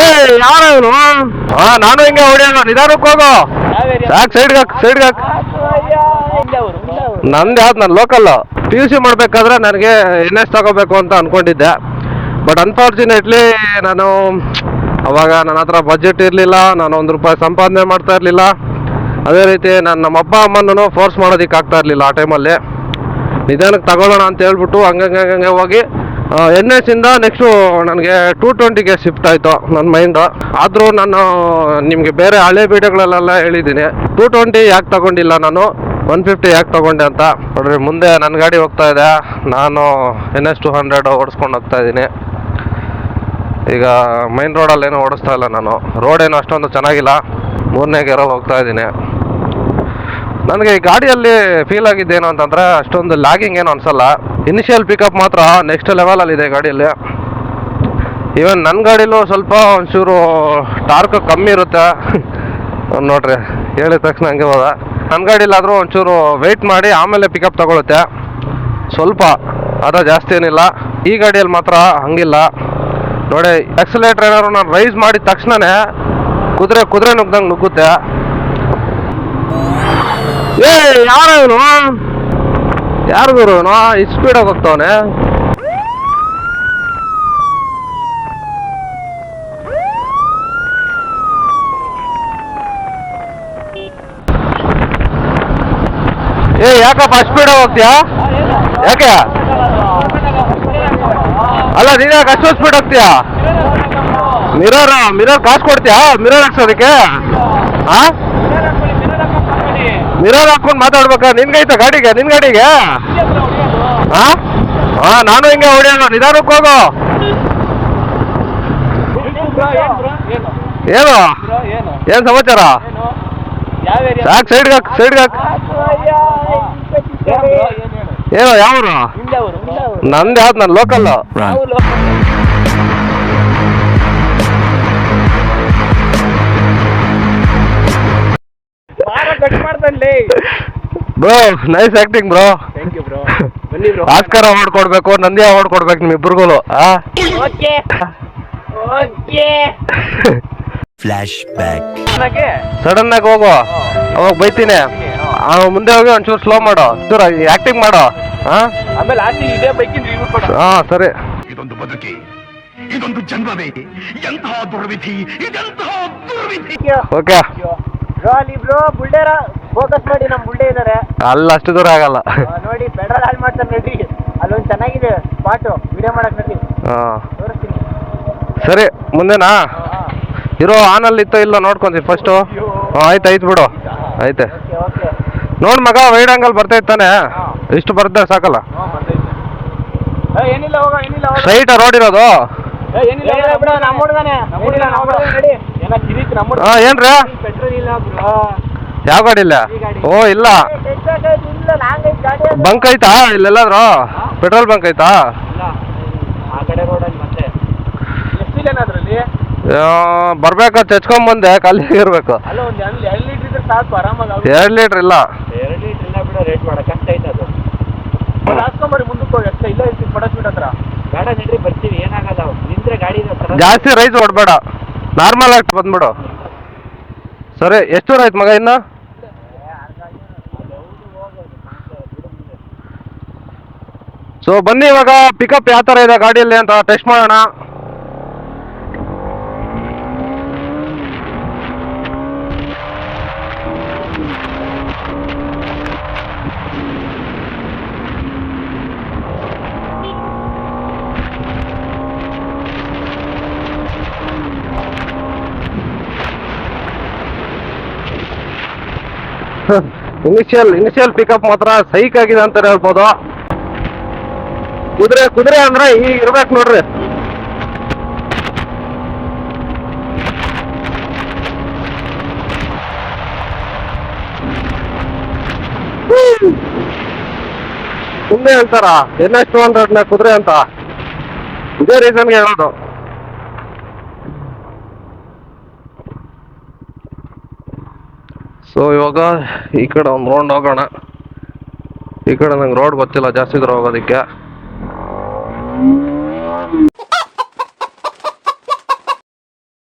ಏ ಯಾರ ಇವನು? ಹಾ ನಾನು ಹಿಂಗೆ ಹೊಡಿಯೋಣ, ನಿಧಾನಕ್ಕೆ ಹೋಗೋ. ಯಾಕೆ ಸೈಡ್ಗೆ ಹಾಕ್, ಸೈಡ್ಗೆ ಹಾಕ್. ನಂದು ಯಾವ್ದು, ನಾನು ಲೋಕಲ್. PUC ಮಾಡಬೇಕಾದ್ರೆ ನನಗೆ NS ತಗೋಬೇಕು ಅಂತ ಅನ್ಕೊಂಡಿದ್ದೆ. ಬಟ್ ಅನ್ಫಾರ್ಚುನೇಟ್ಲಿ ನಾನು ಅವಾಗ ನನ್ನ ಹತ್ರ ಬಜೆಟ್ ಇರಲಿಲ್ಲ, ನಾನು ₹1 ಸಂಪಾದನೆ ಮಾಡ್ತಾ ಇರಲಿಲ್ಲ. ಅದೇ ರೀತಿ ನಮ್ಮ ಅಪ್ಪ ಅಮ್ಮನೂ ಫೋರ್ಸ್ ಮಾಡೋದಕ್ಕೆ ಆಗ್ತಾ ಇರಲಿಲ್ಲ ಆ ಟೈಮಲ್ಲಿ. ನಿಧಾನಕ್ಕೆ ತಗೊಳ್ಳೋಣ ಅಂತ ಹೇಳ್ಬಿಟ್ಟು ಹಂಗೆ ಹೋಗಿ NS ಇಂದ ನೆಕ್ಸ್ಟು ನನಗೆ 220ಗೆ ಶಿಫ್ಟ್ ಆಯಿತು ನನ್ನ ಮೈಂಡು. ಆದರೂ ನಾನು ನಿಮಗೆ ಬೇರೆ ಹಳೆ ವೀಡಿಯೋಗಳಲ್ಲೆಲ್ಲ ಹೇಳಿದ್ದೀನಿ 220 ಯಾಕೆ ತಗೊಂಡಿಲ್ಲ, ನಾನು 150 ಯಾಕೆ ತಗೊಂಡೆ ಅಂತ. ನೋಡ್ರಿ ಮುಂದೆ ನನ್ನ ಗಾಡಿ ಹೋಗ್ತಾ ಇದೆ, ನಾನು NS 200 ಓಡಿಸ್ಕೊಂಡು ಹೋಗ್ತಾ ಇದ್ದೀನಿ. ಈಗ ಮೈನ್ ರೋಡಲ್ಲೇನೂ ಓಡಿಸ್ತಾ ಇಲ್ಲ ನಾನು, ರೋಡೇನು ಅಷ್ಟೊಂದು ಚೆನ್ನಾಗಿಲ್ಲ, 3ನೇ ಗೇರಲ್ಲಿ ಹೋಗ್ತಾ ಇದ್ದೀನಿ. ನನಗೆ ಈ ಗಾಡಿಯಲ್ಲಿ ಫೀಲ್ ಆಗಿದ್ದೇನು ಅಂತಂದರೆ ಅಷ್ಟೊಂದು ಲ್ಯಾಗಿಂಗ್ ಏನು ಅನಿಸಲ್ಲ. ಇನಿಷಿಯಲ್ ಪಿಕಪ್ ಮಾತ್ರ ನೆಕ್ಸ್ಟ್ ಲೆವೆಲಲ್ಲಿದೆ ಗಾಡಿಯಲ್ಲಿ. ಈವನ್ ನನ್ನ ಗಾಡೀಲೂ ಸ್ವಲ್ಪ ಒಂಚೂರು ಟಾರ್ಕ್ ಕಮ್ಮಿ ಇರುತ್ತೆ. ನೋಡ್ರಿ ಹೇಳಿದ ತಕ್ಷಣ ಹಂಗೆ ಹೋದ. ನನ್ನ ಗಾಡೀಲಾದರೂ ಒಂಚೂರು ವೆಯ್ಟ್ ಮಾಡಿ ಆಮೇಲೆ ಪಿಕಪ್ ತಗೊಳುತ್ತೆ ಸ್ವಲ್ಪ, ಅದ ಜಾಸ್ತಿ ಏನಿಲ್ಲ. ಈ ಗಾಡಿಯಲ್ಲಿ ಮಾತ್ರ ಹಂಗಿಲ್ಲ ನೋಡಿ. ಆಕ್ಸಿಲೇಟರ್ ಏನಾದ್ರು ನಾನು ರೈಸ್ ಮಾಡಿದ ತಕ್ಷಣವೇ ಕುದುರೆ ನುಗ್ದಂಗೆ ನುಗ್ಗುತ್ತೆ. ಏ ಯಾರ ಇವನು? ಯಾರು ಗುರು ಇವನು ಇಷ್ಟು ಸ್ಪೀಡಾಗಿ ಹೋಗ್ತಾವನೆ? ಏ ಯಾಕಪ್ಪ ಅಷ್ಟು ಸ್ಪೀಡಾಗಿ ಹೋಗ್ತೀಯಾ? ಯಾಕೆ ಅಲ್ಲ, ನೀನು ಯಾಕೆ ಅಷ್ಟು ಸ್ಪೀಡ್ ಹೋಗ್ತೀಯಾ? ಮಿರರ್ ಕಾಸು ಕೊಡ್ತೀಯಾ ಮಿರರ್ ಹಾಕ್ಸೋದಕ್ಕೆ? ಹಾಂ, ಮಿರರ್ ಹಾಕೊಂಡು ಮಾತಾಡ್ಬೇಕಾ? ನಿನ್ಗೈತ ಗಾಡಿಗೆ? ನಿನ್ ಗಾಡಿಗೆ? ಹಾಂ ಹಾಂ, ನಾನು ಹಿಂಗೆ ಹೊಡಿಯೋಣ, ನಿಧಾನಕ್ಕೆ ಹೋಗೋ. ಏನು ಸಮಾಚಾರ? ಯಾಕೆ ಸೈಡ್ಗೆ ಹಾಕ್. ಏನೋ ಯಾವ್ರು? ನಂದು ಯಾವ್ದು? ನಾನು local. Bro nice acting bro. Oscar award ಕೊಡ್ಬೇಕು, ನಂದಿ ಅವಾರ್ಡ್ ಕೊಡ್ಬೇಕು ನಿಮ್ಮಿಬ್ರಿಗೂ. Flash back. ಸಡನ್ ಆಗಿ ಹೋಗು, ಅವಾಗ ಬೈತೀನಿ. ಮುಂದೆ ಹೋಗಿ ಒಂಚೂರು ಸ್ಲೋ ಮಾಡೋ, ಚೂರು ಆಕ್ಟಿಂಗ್ ಮಾಡೋ. ಹಾಂ ಸರಿ. ಇದೊಂದು ಬದುಕಿ, ಇದೊಂದು ಜನ್ಮವೇ, ಎಂತಹ ದುರ್ವಿಧಿ, ಇದೆಂತಹ ದುರ್ವಿಧಿ. ಓಕೆ ಬ್ರೋ ಬುಲ್ಡೇರ ಫೋಕಸ್ ಮಾಡಿ, ನಮ್ಮ ಬುಲ್ಡೇ ಇದಾರೆ ಅಲ್ಲ, ಅಷ್ಟು ದೂರ ಆಗಲ್ಲ ನೋಡಿ. ಪೆಟ್ರೋಲ್ ಹಾಲ್ ಮಾಡ್ತಾರೆ ನೋಡಿ, ಅಲ್ಲೊಂದು ಚೆನ್ನಾಗಿದೆ ಸ್ಪಾಟು, ವಿಡಿಯೋ ಮಾಡಕ್ ನೋಡಿ. ಹಾಂ ತೋರಿಸ್ತೀನಿ. ಸರಿ, ಮುಂದೆನಾ ಇರೋ ಆನಲ್ಲಿ ಇತ್ತೋ ಇಲ್ಲ ನೋಡ್ಕೊಂತೀವಿ ಫಸ್ಟು. ಆಯ್ತು ಬಿಡು, ಐತೆ ನೋಡ್ ಮಗ. ವೈಡ್ ಆಂಗಲ್ ಬರ್ತಾ ಇತ್ತಾನೆ, ಇಷ್ಟು ಬರ್ತಾ ಸಾಕಲ್ಲ. ಏನಿಲ್ಲ ಹೋಗ, ಏನಿಲ್ಲ ಸ್ಟ್ರೈಟ್ ರೋಡ್ ಇರೋದು. ಏನ್ರಿ ಪೆಟ್ರೋಲ್ ಇಲ್ಲ ಬ್ರೋ. ಯಾವ ಗಾಡಿ ಇಲ್ಲ? ಓ ಇಲ್ಲ, ಬಂಕ್ ಐತಾ ಇಲ್ಲೆಲ್ಲಾದ್ರು? ಪೆಟ್ರೋಲ್ ಬಂಕ್ ಐತಾ? ಆ ಕಡೆ ರೋಡಲ್ಲಿ ಮತ್ತೆ ಎಷ್ಟಿದೇನಾದ್ರಲ್ಲಿ ಬರ್ಬೇಕು, ಚಚ್ಕೊಂಬಂದೆ, ಖಾಲಿ ಇರ್ಬೇಕು. ಅಲ್ಲ, ಒಂದು 2 ಲೀಟರ್ ಇದ್ರೆ ಸಾಕು ಆರಾಮಾಗಿ. 2 ಲೀಟ್ರ್ ಇಲ್ಲ. 2 ಲೀಟರ್ ಇಲ್ಲ ಬಿಡೋ, ರೇಟ್ ಮಾಡಕ್ ಕಷ್ಟ ಐತೆ ಅದು. ಹಾಸ್ಕೊಂಬರಿ ಮುಂದಕ್ಕೆ ಹೋಗಿ, ಅಷ್ಟೇ. ಇಲ್ಲ ಇರ್ತೀವಿ ಪಡಸ್ಬಿಟ್ಟು ಹತ್ರ. ಬೇಡ ನಡ್ರಿ, ಬರ್ತೀವಿ, ಏನಾಗಲ್ಲ. ನಿಂತ್ರೆ ಗಾಡಿ ಜಾಸ್ತಿ ರೈಸ್ ಹೊಡ್ಬೇಡ, ನಾರ್ಮಲ್ ಆಗಿ ಬಂದ್ಬಿಡು. ಸರಿ, ಎಷ್ಟು ದೂರ ಆಯ್ತು ಮಗ ಇನ್ನು? ಸೊ ಬನ್ನಿ ಇವಾಗ ಪಿಕಪ್ ಯಾವ ಥರ ಇದೆ ಗಾಡಿಯಲ್ಲಿ ಅಂತ ಟೆಸ್ಟ್ ಮಾಡೋಣ. ಇನಿಷಿಯಲ್ ಪಿಕಪ್ ಮಾತ್ರ ಸೈಕ್ ಆಗಿದೆ ಅಂತ ಹೇಳ್ಬೋದು. ಕುದುರೆ ಅಂದ್ರೆ ಈಗ ಇರ್ಬೇಕು ನೋಡ್ರಿ. ಸುಮ್ಮನೆ ಅಂತಾರ NS 200 ಕುದುರೆ ಅಂತ, ಇದೇ ರೀಸನ್ಗೆ ಹೇಳೋದು. ಸೊ ಇವಾಗ ಈ ಕಡೆ ಒಂದು ರೌಂಡ್ ಹೋಗೋಣ. ಈ ಕಡೆ ನಂಗೆ ರೋಡ್ ಗೊತ್ತಿಲ್ಲ ಜಾಸ್ತಿ ದೂರ ಹೋಗೋದಕ್ಕೆ.